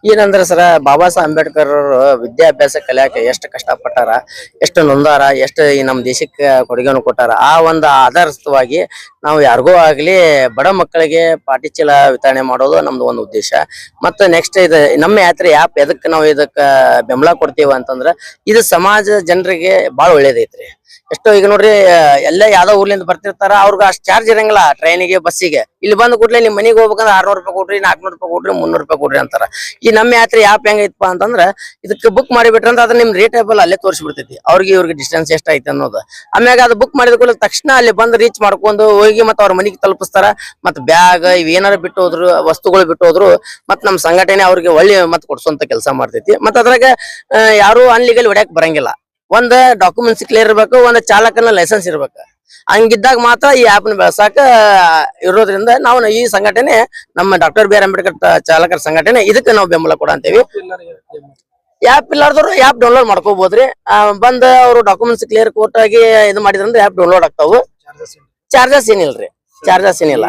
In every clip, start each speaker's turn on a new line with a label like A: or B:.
A: ಏನಂದ್ರೆ ಸರ ಬಾಬಾ ಸಾಹೇಬ್ ಅಂಬೇಡ್ಕರ್ ಅವರು ವಿದ್ಯಾಭ್ಯಾಸ ಕಲಿಯಾಕ ಎಷ್ಟು ಕಷ್ಟಪಟ್ಟಾರ, ಎಷ್ಟು ನೊಂದಾರ, ಎಷ್ಟು ಈ ನಮ್ಮ ದೇಶಕ್ಕೆ ಕೊಡುಗೆಯನ್ನು ಕೊಟ್ಟಾರ. ಆ ಒಂದು ಆಧಾರಸ್ಥವಾಗಿ ನಾವು ಯಾರಿಗೂ ಆಗ್ಲಿ ಬಡ ಮಕ್ಕಳಿಗೆ ಪಾಟಿ ಚೀಲ ವಿತರಣೆ ಮಾಡೋದು ನಮ್ದು ಒಂದು ಉದ್ದೇಶ. ಮತ್ತೆ ನೆಕ್ಸ್ಟ್ ಇದು ನಮ್ಮ ಯಾತ್ರೆ ಯಾಪ್ ಎದಕ್ಕೆ ನಾವು ಇದಕ್ಕೆ ಬೆಂಬಲ ಕೊಡ್ತೀವಿ ಅಂತಂದ್ರೆ ಇದು ಸಮಾಜ ಜನರಿಗೆ ಬಹಳ ಒಳ್ಳೇದೈತ್ರಿ. ಎಷ್ಟೋ ಈಗ ನೋಡ್ರಿ ಎಲ್ಲ ಯಾವ್ದೋ ಊರ್ಲಿಂದ ಬರ್ತಿರ್ತಾರ, ಅವ್ರಿಗೆ ಅಷ್ಟು ಚಾರ್ಜ್ ಇರಂಗಿಲ್ಲ ಟ್ರೈನಿಗೆ ಬಸ್ಸಿಗೆ. ಇಲ್ಲಿ ಬಂದ್ ಕೂಡ್ಲೆ ನಿಮ್ ಮನೆಗೆ ಹೋಗ್ಬೇಕಂದ್ರೆ 600 ರೂಪಾಯಿ ಕೊಡ್ರಿ, 400 ರೂಪಾಯಿ ಕೊಡ್ರಿ, 300 ರೂಪಾಯಿ ಕೊಡ್ರಿ ಅಂತಾರ. ಈ ನಮ್ಮ ಯಾತ್ರೆ ಯಾಪ್ ಹೆಂಗೈತಪ್ಪ ಅಂತಂದ್ರ ಇದಕ್ಕೆ ಬುಕ್ ಮಾಡಿಬಿಟ್ರೆ ಅದ್ರ ನಿಮ್ ರೇಟೇಬಲ್ ಅಲ್ಲೇ ತೋರಿಸ್ಬಿಡ್ತೈತಿ, ಅವ್ರಿಗೆ ಇವ್ರಿಗೆ ಡಿಸ್ಟೆನ್ಸ್ ಎಷ್ಟ ಐತಿ ಅನ್ನೋದು. ಆಮ್ಯಾಗ ಅದು ಬುಕ್ ಮಾಡಿದ ಕೂಡಲೇ ತಕ್ಷಣ ಅಲ್ಲಿ ಬಂದು ರೀಚ್ ಮಾಡ್ಕೊಂಡು ಹೋಗಿ ಮತ್ತೆ ಅವ್ರ ಮನೆಗೆ ತಲುಪಿಸ್ತಾರ. ಮತ್ ಬ್ಯಾಗ್ ಇವೇನಾರ ಬಿಟ್ಟು ಹೋದ್ರು, ವಸ್ತುಗಳು ಬಿಟ್ಟು ಹೋದ್ರು ಮತ್ ನಮ್ ಸಂಘಟನೆ ಅವ್ರಿಗೆ ಒಳ್ಳೆ ಮತ್ ಕೊಡ್ಸೋಂತ ಕೆಲಸ ಮಾಡ್ತೈತಿ. ಮತ್ ಅದ್ರಾಗ ಯಾರು ಅನ್ಲೀಗಲ್ ಹೊಡ್ಯಾಕ್ ಬರಂಗಿಲ್ಲ. ಒಂದ್ ಡಾಕ್ಯುಮೆಂಟ್ಸ್ ಕ್ಲಿಯರ್ ಇರ್ಬೇಕು, ಒಂದ್ ಚಾಲಕನ ಲೈಸೆನ್ಸ್ ಇರ್ಬೇಕು. ಹಂಗಿದ್ದಾಗ ಮಾತ್ರ ಈ ಆಪ್ ನ ಬೆಳಸಾಕ ಇರೋದ್ರಿಂದ ನಾವು ಈ ಸಂಘಟನೆ ನಮ್ಮ ಡಾಕ್ಟರ್ ಅಂಬೇಡ್ಕರ್ ಚಾಲಕರ ಸಂಘಟನೆ ಇದಕ್ಕೆ ನಾವು ಬೆಂಬಲ ಕೊಡ ಅಂತೇವಿ. ಆಪ್ ಇಲ್ಲಾರ್ದವ್ರು ಆಪ್ ಡೌನ್ಲೋಡ್ ಮಾಡ್ಕೋಬಹುದ್ರಿ. ಬಂದ್ ಅವ್ರು ಡಾಕ್ಯುಮೆಂಟ್ಸ್ ಕ್ಲಿಯರ್ ಕೋರ್ಟ್ ಆಗಿ ಇದು ಮಾಡಿದ್ರಂದ್ರೆ ಆಪ್ ಡೌನ್ಲೋಡ್ ಆಗ್ತಾವು. ಚಾರ್ಜಸ್ ಏನಿಲ್ರಿ, ಚಾರ್ಜಸ್ ಏನಿಲ್ಲ.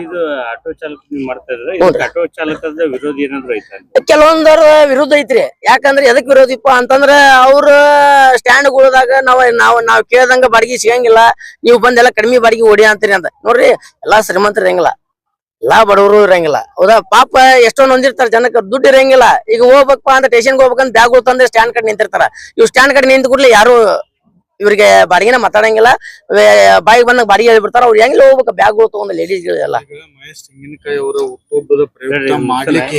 B: ಆಟೋ ಚಾಲಕ ಮಾಡ್ತಾ ಇದ್ರೆ ಆಟೋ ಚಾಲಕದ ವಿರೋಧ ಏನಾದ್ರು ಐತೆ?
A: ಕೆಲವೊಂದರ ವಿರುದ್ಧ ಐತ್ರಿ. ಯಾಕಂದ್ರೆ ಎದಕ್ ವಿರೋಧಿಪ್ಪ ಅಂತಂದ್ರ ಅವ್ರ ಸ್ಟ್ಯಾಂಡ್ಗಳದಾಗ ನಾವ್ ಕೇಳ್ದಂಗ ಬಾಡಿಗೆ ಸಿಗಂಗಿಲ್ಲ, ನೀವು ಬಂದೆಲ್ಲ ಕಡಿಮೆ ಬಾಡಿಗೆ ಓಡಿ ಅಂತೀರಿ ಅಂತ. ನೋಡ್ರಿ, ಎಲ್ಲಾ ಶ್ರೀಮಂತರು ಇರಂಗಿಲ್ಲ, ಎಲ್ಲಾ ಬಡವರು ಇರಂಗಿಲ್ಲ. ಹೌದಾ? ಪಾಪ ಎಷ್ಟೊಂದ್ ಹೊಂದಿರ್ತಾರ, ಜನಕ್ಕೆ ದುಡ್ಡು ಇರಂಗಿಲ್ಲ. ಈಗ ಹೋಗ್ಬೇಕಪ್ಪ ಅಂತ ಸ್ಟೇಷನ್ಗೆ ಹೋಗ್ಬೇಕಂತ ಬ್ಯಾಗ್ ತಂದ್ರೆ ಸ್ಟ್ಯಾಂಡ್ ಕಡೆ ನಿಂತಿರ್ತಾರ. ಇವ್ ಸ್ಟ್ಯಾಂಡ್ ಕಡೆ ನಿಂತ ಕೂಡಲೇ ಯಾರು ಇವ್ರಿಗೆ ಬಾಡಿಗೆನ ಮಾತಾಡಂಗಿಲ್ಲ, ಬಾಯಿಗೆ ಬಂದಾಗ ಬಾಡಿಗೆ ಹೇಳ್ಬಿಡ್ತಾರ. ಅವ್ರು ಹೆಂಗಿಲ್ಲ ಹೋಗ್ಬೇಕು ಬ್ಯಾಗ್ ತಗೊಂಡ್ ಲೇಡೀಸ್ ಎಲ್ಲ.
C: ಮಹೇಶ್ ತೆಂಗಿನಕಾಯಿ ಅವರ ಹುಟ್ಟುಹಬ್ಬದ ಪ್ರಯುಕ್ತ ಮಾಡ್ಲಿಕ್ಕೆ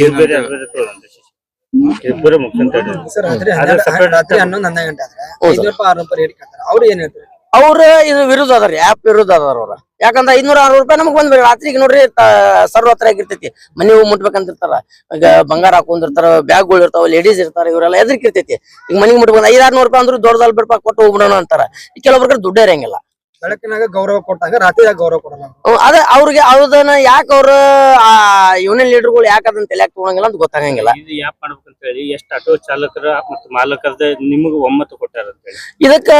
D: ರಾತ್ರಿ 11 ಗಂಟೆ ಆದ್ರೆ 500 ರೂಪಾಯಿ ರೇಟ್ ಕೇಳ್ತಾರೆ. ಅವ್ರು ಏನ್ ಹೇಳ್ತಾರೆ?
A: ಅವ್ರು ಇದು ವಿರುದ್ಧ ಅದಾರ, ಆಪ್ ವಿರುದ್ಧ ಅದಾರ ಅವ್ರ. ಯಾಕಂದ್ರೆ 500-600 ರೂಪಾಯಿ ನಮಗ್ ಬಂದ್ ರಾತ್ರಿಗೆ ನೋಡ್ರಿ ಸರ್ವ ಹತ್ರ ಆಗಿರ್ತೈತಿ. ಮನೆ ಹೋಗಿ ಮುಟ್ಬೇಕಂತಿರ್ತಾರ, ಈಗ ಬಂಗಾರ ಹಾಕೊಂಡಿರ್ತಾರ, ಬ್ಯಾಗ್ಗಳು ಇರ್ತಾವ, ಲೇಡೀಸ್ ಇರ್ತಾರ, ಇವರೆಲ್ಲ ಎದ್ರಿಕಿರ್ತೈತಿ. ಈಗ ಮನೆಗೆ ಮುಟ್ಬೇಕು 500-600 ರೂಪಾಯಿ ಅಂದ್ರೂ ದೊಡ್ಡದಲ್ಲಿ ಬಿಡ್ಪಾ ಕೊಟ್ಟು ಹೋಗ್ಬಿಡೋಣ ಅಂತಾರ. ಈ ಕೆಲವೊಬ್ರ ದುಡ್ಡೇ ಇರಂಗಿಲ್ಲ.
D: ಬೆಳಕಿನಾಗ ಗೌರವ ಕೊಟ್ಟಾಗ ರಾತ್ರಿಯಾಗ ಗೌರವ ಕೊಡಲ್ಲ.
A: ಅದೇ ಅವ್ರಿಗೆ ಅದನ್ನ ಯಾಕೆ ಅವ್ರ ಯೂನಿಯನ್ ಲೀಡರ್ಗಳು ಯಾಕೆ ಅದನ್ನ ತಲೆಯಾಗ ತಗೊಳಂಗಿಲ್ಲ ಅಂತ ಗೊತ್ತಾಗಂಗಿಲ್ಲ.
B: ಇದು ಯಾಪ್ ಮಾಡ್ಬೇಕಂತ ಹೇಳಿ ಎಷ್ಟು ಆಟೋ ಚಾಲಕರ ಮತ್ತು ಮಾಲಕರದ ನಿಮಗ ಒಮ್ಮತ ಕೊಟ್ಟಾರ ಅಂತ ಹೇಳಿ
A: ಇದಕ್ಕ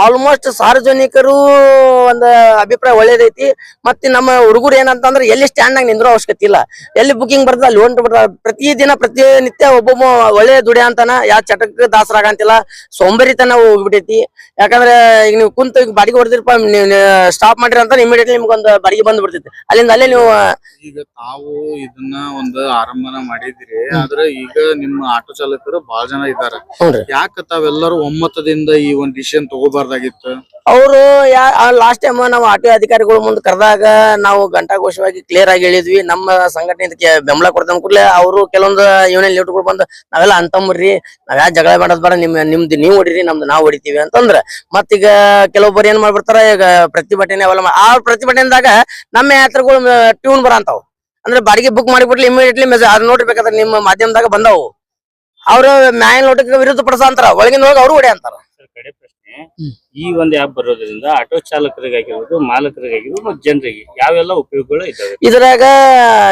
A: ಆಲ್ಮೋಸ್ಟ್ ಸಾರ್ವಜನಿಕರು ಒಂದ್ ಅಭಿಪ್ರಾಯ ಒಳ್ಳೇದೈತಿ. ಮತ್ತೆ ನಮ್ಮ ಹುಡುಗರು ಏನಂತಂದ್ರೆ ಎಲ್ಲಿ ಸ್ಟ್ಯಾಂಡ್ ನಾಗ ನಿಂದ್ರೋ ಅವಶ್ಯಕತೆ ಇಲ್ಲ, ಎಲ್ಲಿ ಬುಕಿಂಗ್ ಬರ್ತದ ಅಲ್ಲಿ ಹೊಂಟು ಬಿಡ್ತಾರ. ಪ್ರತಿನಿತ್ಯ ಒಬ್ಬೊಬ್ಬ ಒಳ್ಳೆ ದುಡಿಯ ಅಂತಾನ, ಯಾವ ಚಟಕ್ಕೆ ದಾಸರಾಗಂತಿಲ್ಲ, ಸೋಂಬೇರಿತನ ಹೋಗ್ಬಿಟ್ಟೈತಿ. ಯಾಕಂದ್ರೆ ಈಗ ನೀವು ಕುಂತ ಬಾಡಿಗೆ ಹೊಡೆದಿರಪ್ಪ, ನೀವು ಸ್ಟಾಪ್ ಮಾಡಿರ ಅಂತ ಇಮಿಡಿಯೇಟ್ಲಿ ನಿಮ್ಗೊಂದು ಬಾಡಿಗೆ ಬಂದ್ ಬಿಡ್ತೈತಿ. ಅಲ್ಲಿಂದ ಅಲ್ಲೇ ನೀವು
C: ಈಗ ತಾವು ಇದನ್ನ ಒಂದು ಆರಂಭನ ಮಾಡಿದಿರಿ. ಆದ್ರೆ ಈಗ ನಿಮ್ಮ ಆಟೋ ಚಾಲಕರು ಬಹಳ ಜನ ಇದ್ದಾರೆ. ಯಾಕ ತಾವೆಲ್ಲರೂ ಒಮ್ಮತದಿಂದ ಈ ಒಂದ್ ಡಿಸಿಷನ್ ತಗೋಬಾರ್ದಾಗಿತ್ತು?
A: ಅವರು ಲಾಸ್ಟ್ ಟೈಮ್ ನಾವು ಆಟೋ ಅಧಿಕಾರಿಗಳು ಮುಂದೆ ಕರೆದಾಗ ನಾವು ಘಂಟಾಘೋಷವಾಗಿ ಕ್ಲಿಯರ್ ಆಗಿ ಹೇಳಿದ್ವಿ, ನಮ್ಮ ಸಂಘಟನೆ ಇದಕ್ಕೆ ಬೆಂಬಲ ಕೊಡ್ತಾನ ಕೂಡಲೇ ಅವರು ಕೆಲವೊಂದು ಯೂನಿಯನ್ ಲೀಡರ್ಗಳು ಬಂದು ನಾವೆಲ್ಲ ಅಂತಂಬ್ರಿ, ನಾವ್ ಯಾ ಜಗಳ ಮಾಡೋದ್ ಬೇಡ, ನಿಮ್ದು ನೀವು ಹೊಡಿರಿ, ನಮ್ದು ನಾವು ಹೊಡಿತೀವಿ ಅಂತಂದ್ರ ಮತ್ತೀಗ ಕೆಲವೊಬ್ಬರು ಏನ್ ಮಾಡ್ಬಿಡ್ತಾರ, ಈಗ ಪ್ರತಿಭಟನೆ ಅವೆಲ್ಲ ಆ ಪ್ರತಿಭಟನೆದಾಗ ನಮ್ಮ ಯಾತ್ರೆಗಳು ಟ್ಯೂನ್ ಬರಂತಾವ್. ಅಂದ್ರೆ ಬಾಡಿಗೆ ಬುಕ್ ಮಾಡಿಬಿಟ್ಲಿ ಇಮಿಡಿಯೇಟ್ಲಿ ಅದ್ ನೋಡಿರ್ಬೇಕಾದ್ರೆ ನಿಮ್ಮ ಮಾಧ್ಯಮದಾಗ ಬಂದಾವು. ಅವ್ರು ಮ್ಯಾನ್ ನೋಟಕ್ಕೆ ವಿರುದ್ಧ ಪಡಿಸ ಅಂತಾರ, ಒಳಗಿನ ಹೋಗಿ ಅವ್ರು ಹೊಡೆ ಅಂತಾರ.
B: ಕಡೆ ಪ್ರಶ್ನೆ, ಈ ಒಂದು ಆಪ್ ಬರೋದ್ರಿಂದ ಆಟೋ ಚಾಲಕರಿಗಾಗಿರ್ಬೋದು, ಮಾಲಕರಿಗಾಗಿರ್ಬೋದು ಮತ್ತು ಜನರಿಗೆ ಯಾವೆಲ್ಲ ಉಪಯೋಗಗಳು ಇದಾವೆ? ಇದ್ರಾಗ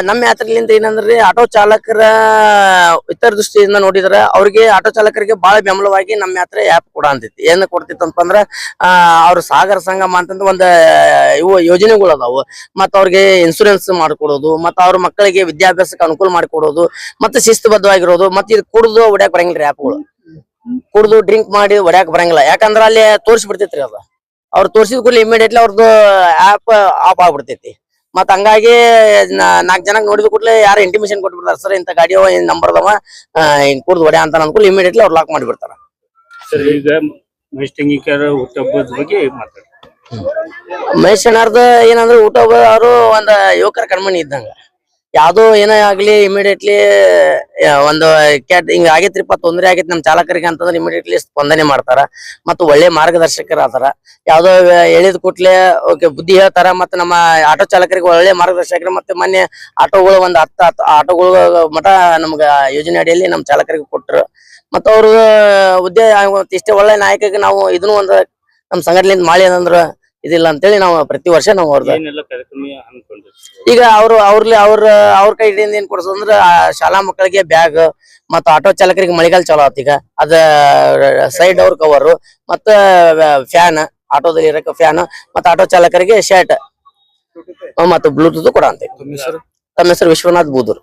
B: ನಮ್ಮ ಯಾತ್ರೆಲಿಂದ ಏನಂದ್ರಿ, ಆಟೋ ಚಾಲಕರ ಇತರ ದೃಷ್ಟಿಯಿಂದ ನೋಡಿದ್ರ ಅವ್ರಿಗೆ ಆಟೋ ಚಾಲಕರಿಗೆ ಬಹಳ ಬೆಂಬಲವಾಗಿ ನಮ್ಮ ಯಾತ್ರೆ ಆಪ್ ಕೂಡ ಅಂತೈತಿ. ಏನ್ ಕೊಡ್ತಿತ್ತು ಅಂತಂದ್ರ ಅವ್ರ ಸಾಗರ ಸಂಗಮ ಅಂತಂದ ಒಂದ್ ಇವು ಯೋಜನೆಗಳು ಅದಾವು. ಮತ್ತ ಅವ್ರಿಗೆ ಇನ್ಸೂರೆನ್ಸ್ ಮಾಡ್ಕೊಡೋದು, ಮತ್ತ ಅವ್ರ ಮಕ್ಕಳಿಗೆ ವಿದ್ಯಾಭ್ಯಾಸಕ್ಕೆ ಅನುಕೂಲ ಮಾಡಿಕೊಡೋದು, ಮತ್ತೆ ಶಿಸ್ತುಬದ್ಧವಾಗಿರೋದು. ಮತ್ತೆ ಇದು ಕುಡ್ದು ಹೊಡ್ಯಾಕ್ ಬರಂಗಿಲ್ರಿ ಆಪ್ಗಳು, ಕುಡ್ದು ಡ್ರಿಂಕ್ ಮಾಡಿ ಹೊಡ್ಯಾಕ್ ಬರಂಗಿಲ್ಲ. ಯಾಕಂದ್ರ ಅಲ್ಲಿ ತೋರಿಸ್ಬಿಡ್ತೈತ್ರಿ ಅದ. ಅವ್ರು ತೋರ್ಸಿದ ಕೂಡಲೇ ಇಮಿಡಿಯೇಟ್ಲಿ ಅವ್ರದ್ದು ಆಪ್ ಆಫ್ ಆಗ್ಬಿಡ್ತೈತಿ. ಮತ್ ಹಂಗಾಗಿ 4 ಜನಕ್ಕೆ ನೋಡಿದ ಕೂಡಲೇ ಯಾರು ಇಂಟಿಮೇಷನ್ ಕೊಟ್ಬಿಡ್ತಾರ, ಸರ್ ಇಂತ ಗಾಡಿ ನಂಬರ್ ಅದಾವ, ಹಿಂಗ್ ಕುಡ್ದು ಹೊಡ್ಯಾ ಅಂತ ಅನ್ಕೊಳ್ಳಿ ಇಮಿಡಿಯೇಟ್ಲಿ ಅವ್ರು ಲಾಕ್ ಮಾಡಿಬಿಡ್ತಾರ. ಸರ್, ಈಗ ಮಹೇಶ್ ತೆಂಗಿನಕಾಯಿ ಹುಟ್ಟುಹಬ್ಬದ ಬಗ್ಗೆ ಮಾತಾಡಿ.
A: ಮಹೇಶ್ ಅಣ್ಣಾರ್ದ ಏನಂದ್ರೆ ಊಟ ಅವರು ಒಂದ್ ಯುವಕರ ಕಣ್ಮಣಿ ಇದ್ದಂಗ. ಯಾವ್ದೋ ಏನೇ ಆಗ್ಲಿ ಇಮಿಡಿಯೇಟ್ಲಿ ಒಂದು ಹಿಂಗ ಆಗೈತ್ರಿಪ್ಪ, ತೊಂದ್ರೆ ಆಗೈತಿ ನಮ್ ಚಾಲಕರಿಗೆ ಅಂತಂದ್ರೆ ಇಮಿಡಿಯೇಟ್ಲಿ ಸ್ಪಂದನೆ ಮಾಡ್ತಾರ. ಮತ್ತು ಒಳ್ಳೆ ಮಾರ್ಗದರ್ಶಕರ ಆತಾರ. ಯಾವ್ದೋ ಹೇಳಿದ ಕೂಡ್ಲೆ ಓಕೆ ಬುದ್ಧಿ ಹೇಳ್ತಾರ. ಮತ್ತೆ ನಮ್ಮ ಆಟೋ ಚಾಲಕರಿಗೆ ಒಳ್ಳೆ ಮಾರ್ಗದರ್ಶಕರು. ಮತ್ತೆ ಮೊನ್ನೆ ಆಟೋಗಳು ಒಂದ್ 10 ಆಟೋಗಳು ಮಠ ನಮ್ಗ ಯೋಜನೆ ಅಡಿಯಲ್ಲಿ ನಮ್ ಚಾಲಕರಿಗೆ ಕೊಟ್ರು. ಮತ್ತ ಅವ್ರ ಹುದ್ದೆ ಇಷ್ಟೇ ಒಳ್ಳೆ ನಾಯಕಗೆ ನಾವು ಇದನ್ನು ಒಂದು ನಮ್ ಸಂಘಟನೆಯಿಂದ ಮಾಡಿ ಅಂದ್ರ ಇದಿಲ್ಲ ಅಂತೇಳಿ ನಾವು ಪ್ರತಿ ವರ್ಷ ನಾವು ಈಗ ಅವ್ರ ಕೈ ಹಿಡಿಯಿಂದ ಏನ್ ಕೊಡ್ಸೋದಂದ್ರ ಶಾಲಾ ಮಕ್ಕಳಿಗೆ ಬ್ಯಾಗ್, ಮತ್ತ ಆಟೋ ಚಾಲಕರಿಗೆ ಮಳೆಗಾಲ ಚಾಲೋ ಆತ. ಈಗ ಅದ ಸೈಡ್ ಅವ್ರ ಕವರ್, ಮತ್ತ ಫ್ಯಾನ್, ಆಟೋದಲ್ಲಿ ಇರಕ ಫ್ಯಾನ್, ಮತ್ತ ಆಟೋ ಚಾಲಕರಿಗೆ ಶರ್ಟ್, ಮತ್ತ ಬ್ಲೂಟೂತ್ ಕೂಡ ಅಂತ. ತಮ್ಮ ಹೆಸರು ವಿಶ್ವನಾಥ್ ಬೂದೂರ್.